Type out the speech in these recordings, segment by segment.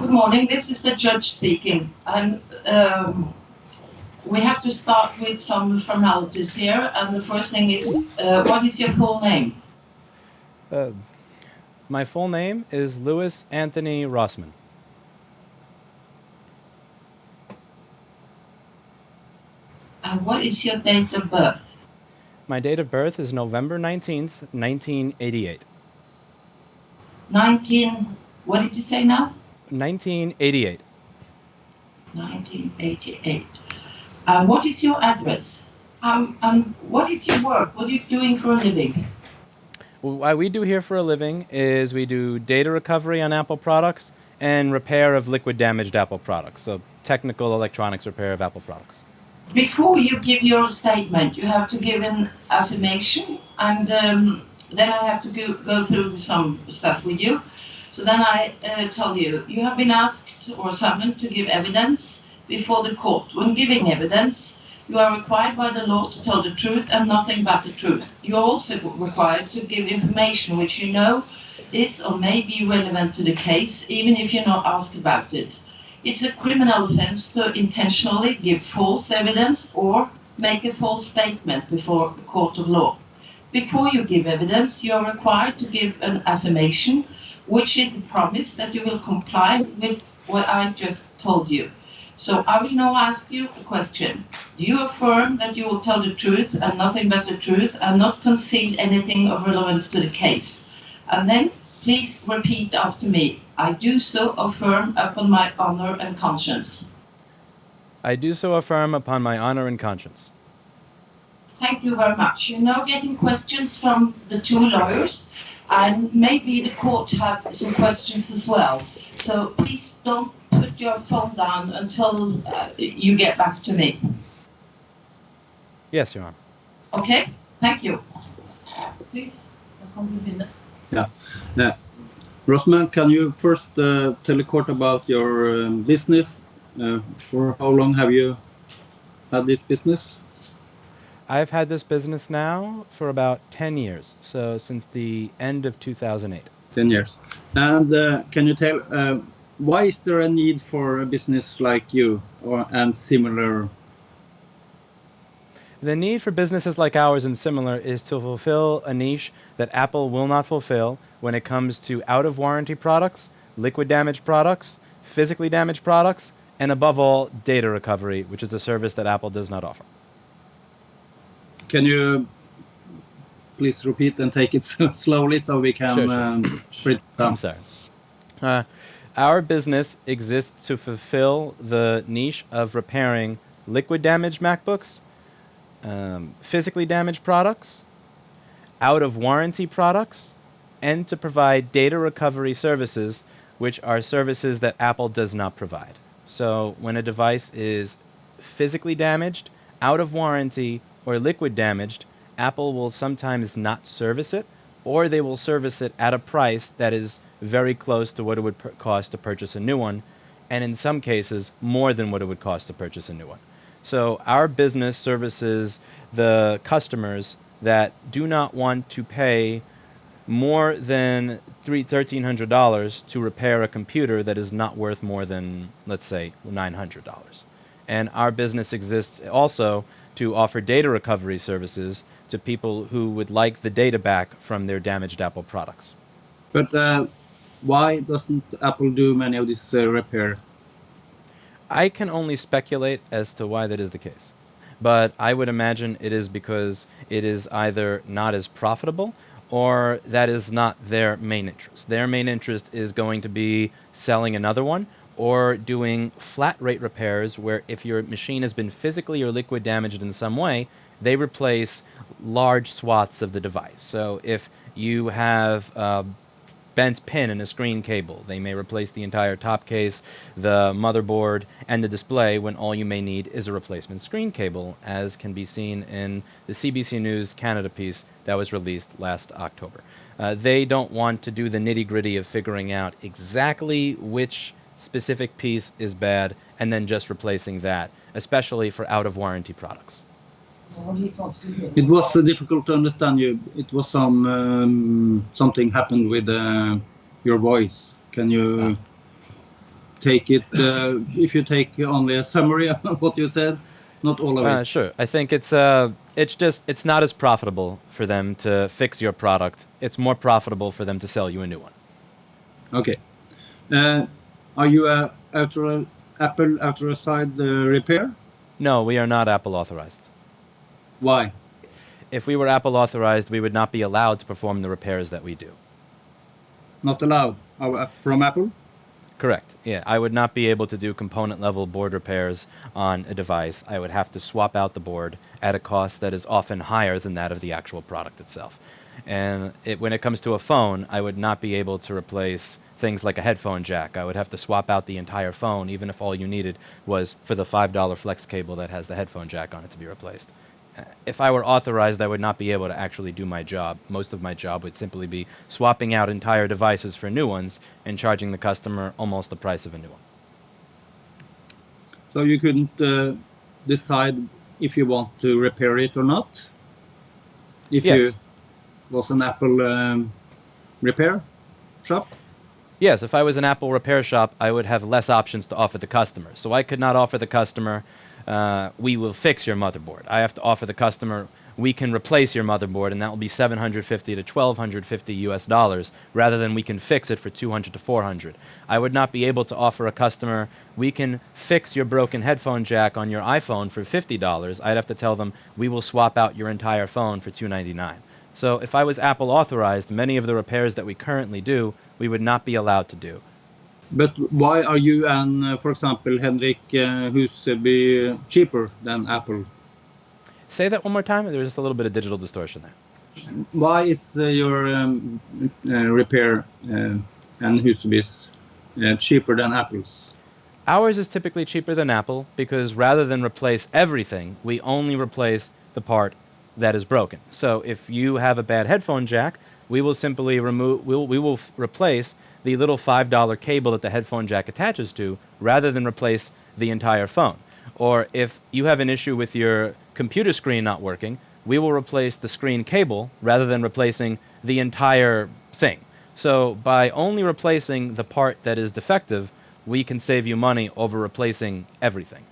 Good morning. This is the judge speaking, and we have to start with some formalities here. And the first thing is, what is your full name? My full name is Louis Anthony Rossman. And what is your date of birth? My date of birth is November 19th, 1988. What did you say now? 1988. 1988. What is your address? What is your work? What are you doing for a living? What we do here for a living is we do data recovery on Apple products and repair of liquid damaged Apple products. So technical electronics repair of Apple products. Before you give your statement, you have to give an affirmation, and then I have to go through some stuff with you. So then I tell you, you have been asked or summoned to give evidence before the court. When giving evidence, you are required by the law to tell the truth and nothing but the truth. You are also required to give information which you know is or may be relevant to the case, even if you're not asked about it. It's a criminal offense to intentionally give false evidence or make a false statement before a court of law. Before you give evidence, you are required to give an affirmation, which is a promise that you will comply with what I just told you. So I will now ask you a question. Do you affirm that you will tell the truth and nothing but the truth and not conceal anything of relevance to the case? And then please repeat after me. I do so affirm upon my honor and conscience. I do so affirm upon my honor and conscience. Thank you very much. You're now getting questions from the two lawyers, and maybe the court have some questions as well. So please don't put your phone down until you get back to me. Yes, Your Honor. Okay? Thank you. Please. Yeah. Rossman, can you first tell the court about your business? For how long have you had this business? I've had this business now for about 10 years, so since the end of 2008. 10 years. And can you tell, why is there a need for a business like you and similar? The need for businesses like ours and similar is to fulfill a niche that Apple will not fulfill when it comes to out-of-warranty products, liquid damaged products, physically damaged products, and above all, data recovery, which is a service that Apple does not offer. Can you please repeat and take it slowly so we can Sure. it down? I'm sorry. Our business exists to fulfill the niche of repairing liquid damaged MacBooks, physically damaged products, out-of-warranty products, and to provide data recovery services, which are services that Apple does not provide. So when a device is physically damaged, out of warranty, or liquid damaged, Apple will sometimes not service it, or they will service it at a price that is very close to what it would cost to purchase a new one, and in some cases, more than what it would cost to purchase a new one. So our business services the customers that do not want to pay more than $1,300 to repair a computer that is not worth more than, let's say, $900. And our business exists also to offer data recovery services to people who would like the data back from their damaged Apple products. But why doesn't Apple do many of this repair? I can only speculate as to why that is the case. But I would imagine it is because it is either not as profitable or that is not their main interest. Their main interest is going to be selling another one or doing flat rate repairs where if your machine has been physically or liquid damaged in some way, they replace large swaths of the device. So if you have a bent pin in a screen cable, they may replace the entire top case, the motherboard, and the display when all you may need is a replacement screen cable, as can be seen in the CBC News Canada piece that was released last October. They don't want to do the nitty-gritty of figuring out exactly which specific piece is bad and then just replacing that, especially for out-of-warranty products. It was difficult to understand you. It was something happened with your voice. Can you take it, if you take only a summary of what you said, not all of it. Sure. I think it's not as profitable for them to fix your product. It's more profitable for them to sell you a new one. Okay. Are you a Apple authorized repair? No, we are not Apple authorized. Why? If we were Apple authorized, we would not be allowed to perform the repairs that we do. Not allowed from Apple? Correct. Yeah, I would not be able to do component level board repairs on a device. I would have to swap out the board at a cost that is often higher than that of the actual product itself. And when it comes to a phone, I would not be able to replace things like a headphone jack. I would have to swap out the entire phone, even if all you needed was for the $5 flex cable that has the headphone jack on it to be replaced. If I were authorized, I would not be able to actually do my job. Most of my job would simply be swapping out entire devices for new ones and charging the customer almost the price of a new one. So you couldn't decide if you want to repair it or not? If Yes. you was an Apple repair shop? Yes, if I was an Apple repair shop, I would have less options to offer the customer. So I could not offer the customer, we will fix your motherboard. I have to offer the customer, we can replace your motherboard, and that will be $750 to $1,250 US, rather than we can fix it for $200 to $400. I would not be able to offer a customer, we can fix your broken headphone jack on your iPhone for $50. I'd have to tell them, we will swap out your entire phone for $299. So if I was Apple authorized, many of the repairs that we currently do, we would not be allowed to do. But why are you and, for example, Henrik Huseby cheaper than Apple? Say that one more time. There's just a little bit of digital distortion there. Why is your repair and Huseby's cheaper than Apple's? Ours is typically cheaper than Apple because rather than replace everything, we only replace the part that is broken. So if you have a bad headphone jack, we will simply replace the little $5 cable that the headphone jack attaches to rather than replace the entire phone. Or if you have an issue with your computer screen not working, we will replace the screen cable rather than replacing the entire thing. So by only replacing the part that is defective, we can save you money over replacing everything.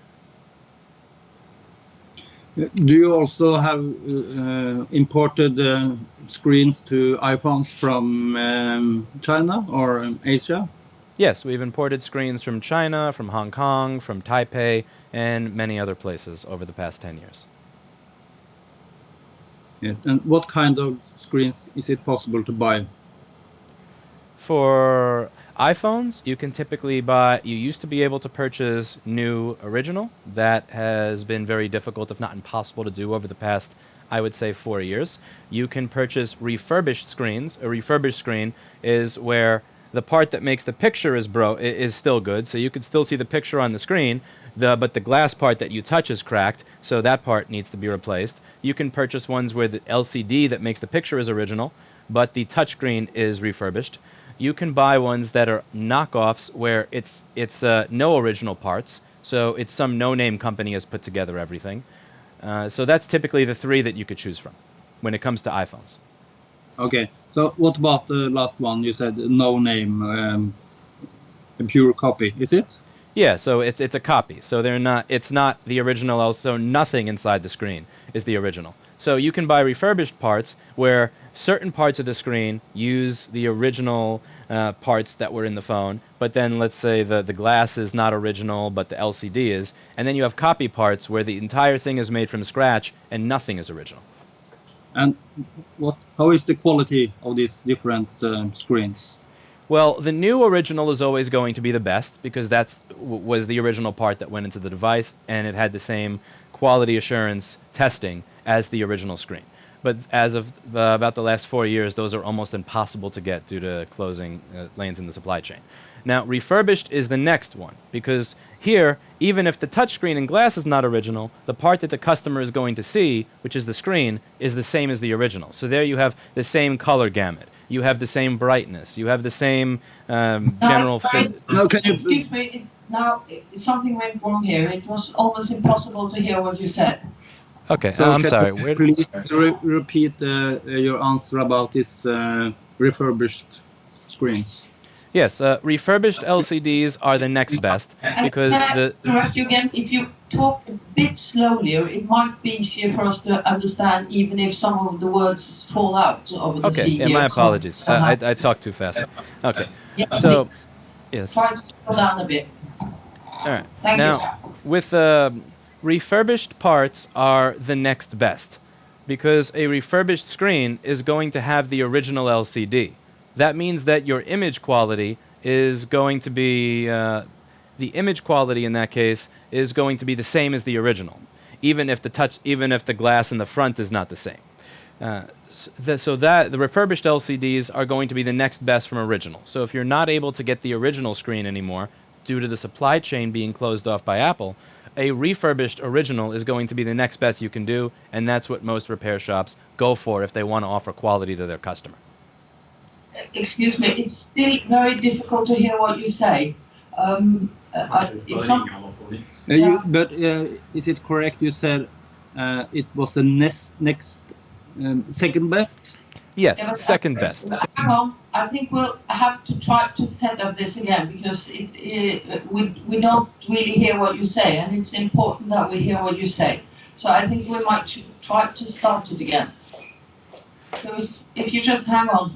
Do you also have imported screens to iPhones from China or Asia? Yes, we've imported screens from China, from Hong Kong, from Taipei, and many other places over the past 10 years. Yes. And what kind of screens is it possible to buy? For iPhones, you can typically buy, you used to be able to purchase new original. That has been very difficult, if not impossible to do over the past, I would say, 4 years. You can purchase refurbished screens. A refurbished screen is where the part that makes the picture is still good, so you can still see the picture on the screen, but the glass part that you touch is cracked, so that part needs to be replaced. You can purchase ones where the LCD that makes the picture is original, but the touchscreen is refurbished. You can buy ones that are knockoffs where it's no original parts, so it's some no-name company has put together everything. So that's typically the three that you could choose from when it comes to iPhones. Okay, so what about the last one? You said no name, a pure copy, is it? Yeah, so it's a copy. So it's not the original, also nothing inside the screen is the original. So you can buy refurbished parts where certain parts of the screen use the original parts that were in the phone, but then let's say the glass is not original, but the LCD is, and then you have copy parts where the entire thing is made from scratch and nothing is original. And how is the quality of these different screens? Well, the new original is always going to be the best because was the original part that went into the device, and it had the same quality assurance testing as the original screen. But as of about the last 4 years, those are almost impossible to get due to closing lanes in the supply chain. Now, refurbished is the next one because here, even if the touchscreen and glass is not original, the part that the customer is going to see, which is the screen, is the same as the original. So there you have the same color gamut. You have the same brightness. You have the same general fit. No, can you... Excuse me, now something went wrong here. It was almost impossible to hear what you said. Okay, So I'm sorry. Please repeat your answer about these refurbished screens. Yes, refurbished LCDs are the next best because Can I the correct you again? If you talk a bit slowlier, it might be easier for us to understand, even if some of the words fall out over the okay. Yeah, CD. my or apologies. somehow. I talk too fast. Okay, Yes, so please. yes. Try to slow down a bit. All right. Thank you. Now, with refurbished parts are the next best because a refurbished screen is going to have the original LCD. That means that your image quality is going to be the image quality in that case is going to be the same as the original, even if the glass in the front is not the same. So that the refurbished LCDs are going to be the next best from original. So if you're not able to get the original screen anymore due to the supply chain being closed off by Apple, a refurbished original is going to be the next best you can do, and that's what most repair shops go for if they want to offer quality to their customer. Excuse me, it's still very difficult to hear what you say. It's not, But is it correct you said it was the next second best? Yes, Yeah, but, second best. hang on, I think we'll have to try to set up this again because we don't really hear what you say, and it's important that we hear what you say. So I think we might try to start it again. So if you just hang on.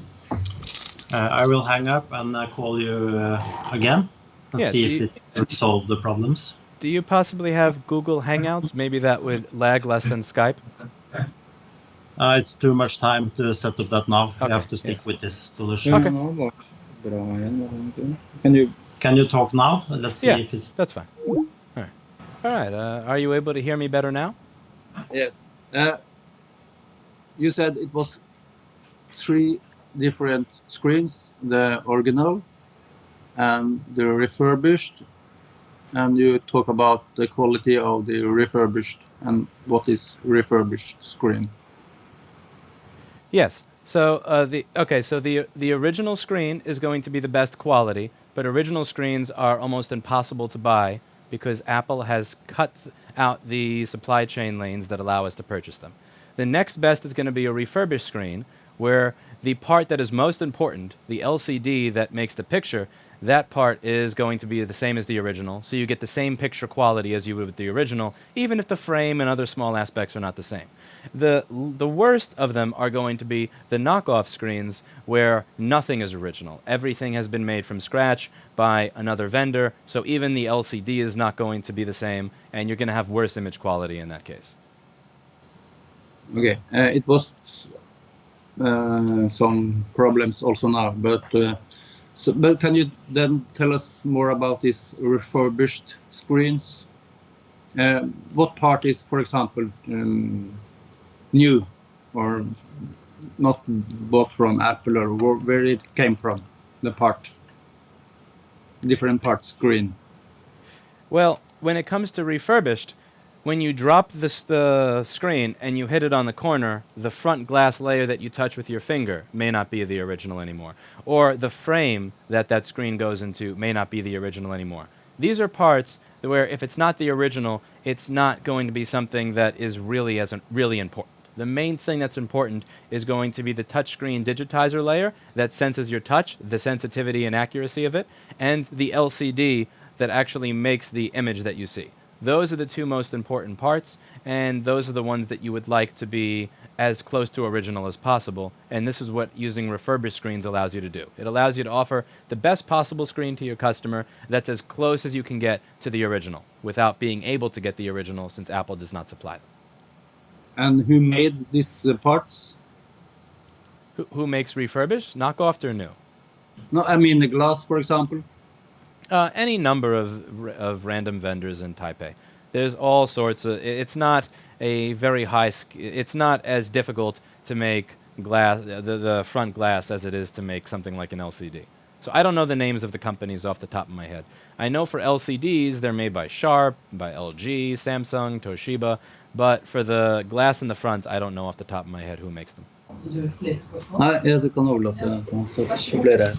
I will hang up and call you again and Yeah, see if it's solved the problems. Do you possibly have Google Hangouts? Maybe that would lag less than Skype. It's too much time to set up that now. Okay, You have to stick yes. with this solution. Okay. Can you Can you talk now? Let's see Yeah, if it's... that's fine. All right. All right. Are you able to hear me better now? Yes. You said it was 3 different screens, the original and the refurbished, and you talk about the quality of the refurbished and what is refurbished screen. Yes. So the original screen is going to be the best quality, but original screens are almost impossible to buy because Apple has cut out the supply chain lanes that allow us to purchase them. The next best is going to be a refurbished screen where the part that is most important, the LCD that makes the picture, that part is going to be the same as the original, so you get the same picture quality as you would with the original, even if the frame and other small aspects are not the same. The worst of them are going to be the knockoff screens where nothing is original. Everything has been made from scratch by another vendor, so even the LCD is not going to be the same, and you're going to have worse image quality in that case. Okay, it was some problems also now, but can you then tell us more about these refurbished screens? What part is, for example, new or not bought from Apple, or where it came from, the part, different part screen? Well, when it comes to refurbished, when you drop the screen and you hit it on the corner, the front glass layer that you touch with your finger may not be the original anymore. Or the frame that screen goes into may not be the original anymore. These are parts where if it's not the original, it's not going to be something that is really important. The main thing that's important is going to be the touchscreen digitizer layer that senses your touch, the sensitivity and accuracy of it, and the LCD that actually makes the image that you see. Those are the 2 most important parts, and those are the ones that you would like to be as close to original as possible, and this is what using refurbished screens allows you to do. It allows you to offer the best possible screen to your customer that's as close as you can get to the original without being able to get the original since Apple does not supply them. And who made these parts? Who makes refurbished? Knockoff or new? No, I mean the glass, for example. Any number of random vendors in Taipei. There's all sorts of. It's not a very high. It's not as difficult to make glass, the front glass, as it is to make something like an LCD. So I don't know the names of the companies off the top of my head. I know for LCDs, they're made by Sharp, by LG, Samsung, Toshiba. But for the glass in the front, I don't know off the top of my head who makes them. Nej, du kan överlåta så blir det.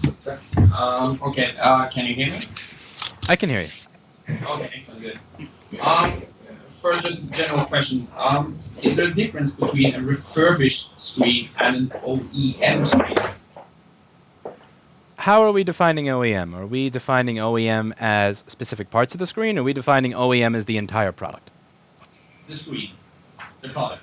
Okay, can you hear me? I can hear you. Okay, excellent, good. First, just a general question. Is there a difference between a refurbished screen and an OEM screen? How are we defining OEM? Are we defining OEM as specific parts of the screen, or are we defining OEM as the entire product? The screen, the product.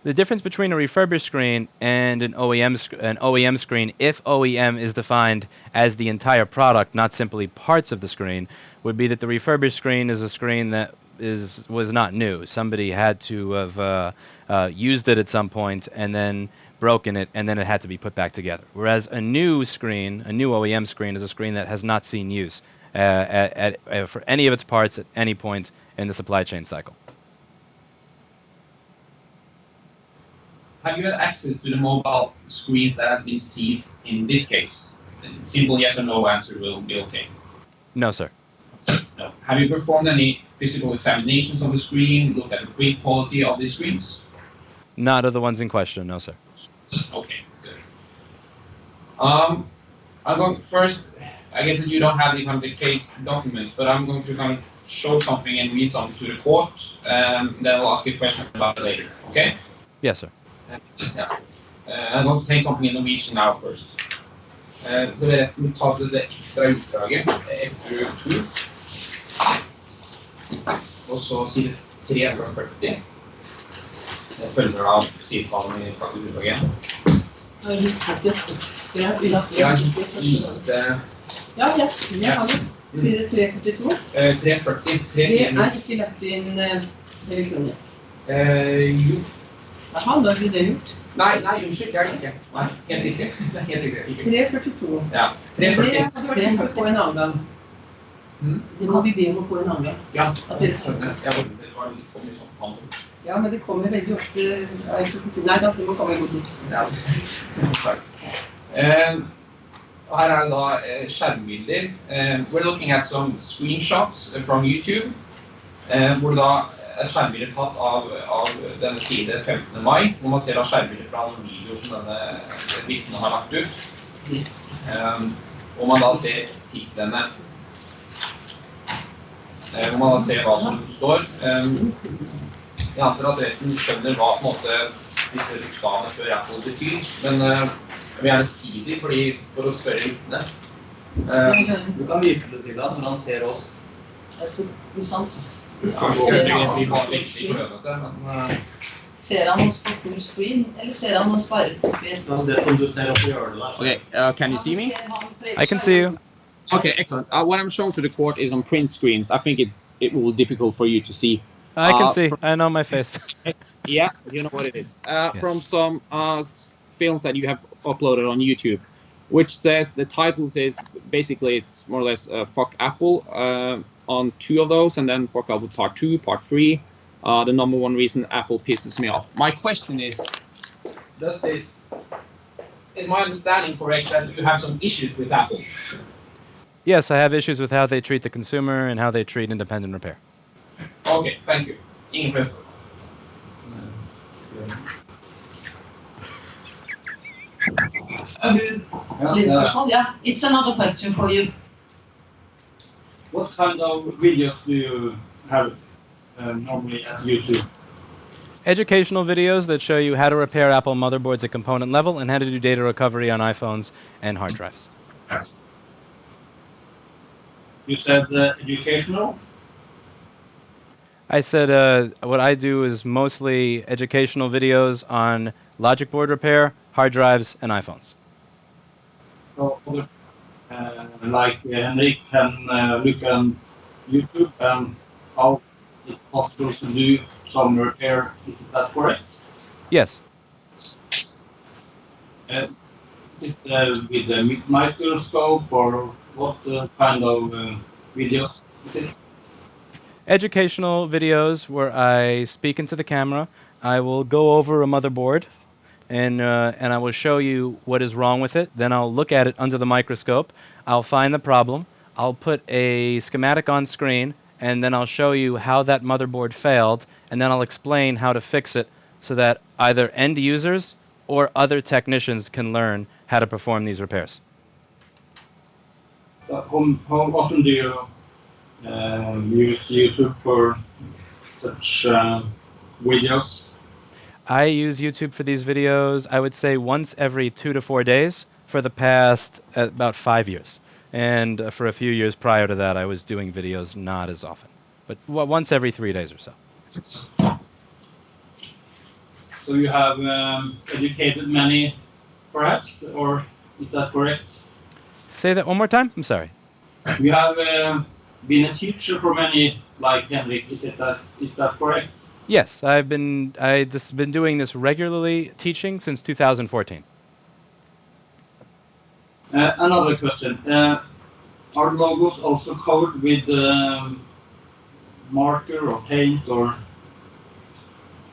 The difference between a refurbished screen and an OEM screen, if OEM is defined as the entire product, not simply parts of the screen, would be that the refurbished screen is a screen that was not new. Somebody had to have used it at some point and then broken it, and then it had to be put back together. Whereas a new screen, a new OEM screen, is a screen that has not seen use for any of its parts at any point in the supply chain cycle. Have you had access to the mobile screens that has been seized in this case? A simple yes or no answer will be okay. No, sir. No. Have you performed any physical examinations of the screen, looked at the print quality of the screens? Not of the ones in question, no, sir. Okay, good. I'm going first, I guess that you don't have the case documents, but I'm going to kind of show something and read something to the court, and then I'll ask you a question about it later, okay? Yes, sir. Ja. I'm going to say something in Norwegian now first. Så vil jeg ta til det ekstra utdraget, FU2. Og så side 43. Det følger av sidetallene i fakturautdraget. Har du tatt et ekstra utdrag? Ja, lite... Ja, jeg har det. Side 342. 340. Det er ikke lagt inn elektronisk. Jo. Jaha, da blir det gjort. Nei, unnskyld, det er det ikke. Nei, helt riktig. Det er helt riktig. 342. Ja, 340. Det hadde vært fint å få en annen gang. Det må vi be om å få en annen gang. Ja, At det det var litt for mye sånn handel. Ja, men det kommer veldig ofte... Nei da, det må komme god tid. Ja, takk. Her er det da skjermbilder. We're looking at some screenshots from YouTube, hvor det da er skjermbilder tatt av denne side 15. mai, hvor man ser da skjermbilder fra noen videoer som denne vitnen har lagt ut. Og man da ser titlene, hvor man da ser hva som står. Jeg antar at retten skjønner hva på en måte disse bokstavene før Apple betyr, men jeg vil gjerne si det for å spørre vitne. Du kan vise det til han når han ser oss. Hvis han ser han oss på full screen, eller ser han oss bare på film? Det som du ser oppe i hjørnet der. Okay, can you see me? I can see you. Okay, excellent. What I'm showing to the court is on print screens. I think it will be difficult for you to see. I can see. I know my face. Yeah, you know what it is. From some films that you have uploaded on YouTube, which says the titles is basically it's more or less fuck Apple on 2 of those, and then fuck Apple part 2, part 3. The number 1 reason Apple pisses me off. My question is, Is my understanding correct that you have some issues with Apple? Yes, I have issues with how they treat the consumer and how they treat independent repair. Okay, thank you. Ingen spørsmål. Yeah, it's another question for you. What kind of videos do you have normally at YouTube? Educational videos that show you how to repair Apple motherboards at component level and how to do data recovery on iPhones and hard drives. You said educational? I said what I do is mostly educational videos on logic board repair, hard drives, and iPhones. So like Henrik can look on YouTube and how it's possible to do some repair. Is that correct? Yes. Is it with a microscope or what kind of videos is it? Educational videos where I speak into the camera. I will go over a motherboard and I will show you what is wrong with it. Then I'll look at it under the microscope. I'll find the problem. I'll put a schematic on screen, and then I'll show you how that motherboard failed, and then I'll explain how to fix it so that either end users or other technicians can learn how to perform these repairs. So how often do you use YouTube for such videos? I use YouTube for these videos, I would say once every 2 to 4 days. for the past about 5 years. And for a few years prior to that, I was doing videos not as often, but once every 3 days or so. So you have educated many, perhaps, or is that correct? Say that one more time? I'm sorry. You have been a teacher for many, like Henrik. Is that correct? Yes, I've been doing this regularly, teaching since 2014. Another question. Are logos also covered with marker or paint or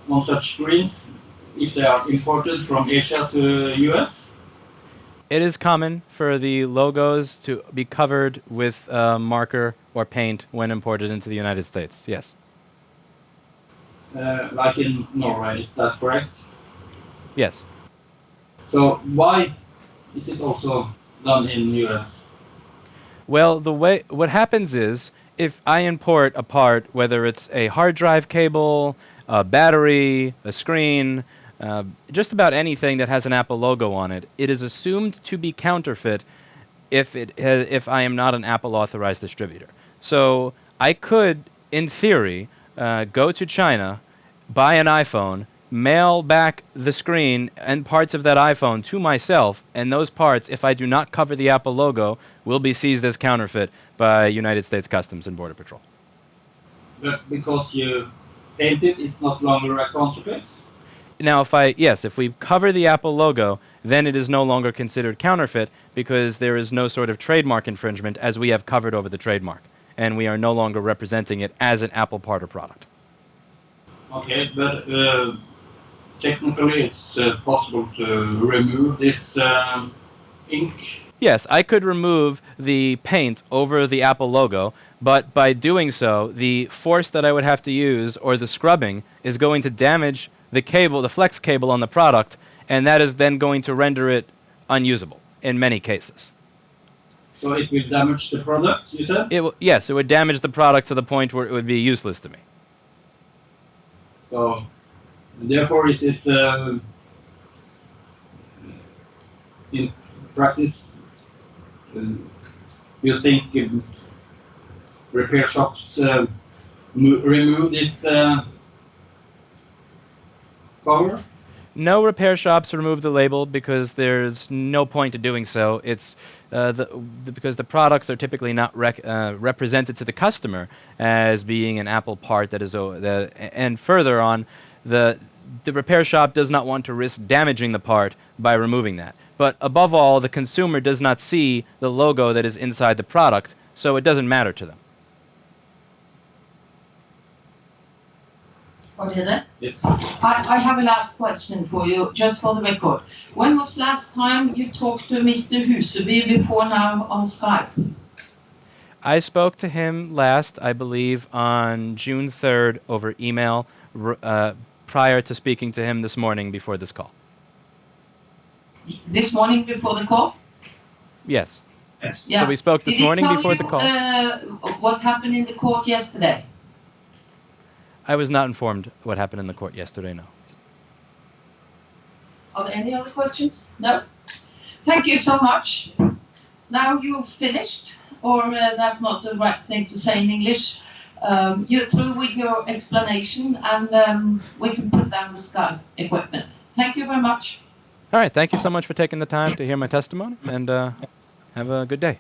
on such screens if they are imported from Asia to US? It is common for the logos to be covered with marker or paint when imported into the United States, yes. Like in Norway, is that correct? Yes. So why is it also done in US? Well, what happens is, if I import a part, whether it's a hard drive cable, a battery, a screen, just about anything that has an Apple logo on it, it is assumed to be counterfeit if I am not an Apple authorized distributor. So I could, in theory, go to China, buy an iPhone, mail back the screen and parts of that iPhone to myself, and those parts, if I do not cover the Apple logo, will be seized as counterfeit by United States Customs and Border Patrol. But because you paint it, it's not longer a counterfeit? Now, if we cover the Apple logo, then it is no longer considered counterfeit because there is no sort of trademark infringement as we have covered over the trademark, and we are no longer representing it as an Apple part or product. Okay, but technically it's possible to remove this ink. Yes, I could remove the paint over the Apple logo, but by doing so, the force that I would have to use, or the scrubbing, is going to damage the cable, the flex cable on the product, and that is then going to render it unusable in many cases. So it will damage the product, you said? Yes, it would damage the product to the point where it would be useless to me. So therefore, is it in practice, you think repair shops remove this cover? No repair shops remove the label because there's no point to doing so. It's because the products are typically not represented to the customer as being an Apple part that is and further on, the repair shop does not want to risk damaging the part by removing that. But above all, the consumer does not see the logo that is inside the product, so it doesn't matter to them. Yes. I have a last question for you, just for the record. When was last time you talked to Mr. Huseby before now on Skype? I spoke to him last, I believe, on June 3rd over email, prior to speaking to him this morning before this call. This morning before the call? Yes. Yes. Yeah. So we spoke this morning before the call. What happened in the court yesterday? I was not informed what happened in the court yesterday, no. Are there any other questions? No? Thank you so much. Now you've finished, or that's not the right thing to say in English. You're through with your explanation, and we can put down the Sky equipment. Thank you very much. All right, thank you so much for taking the time to hear my testimony, and have a good day.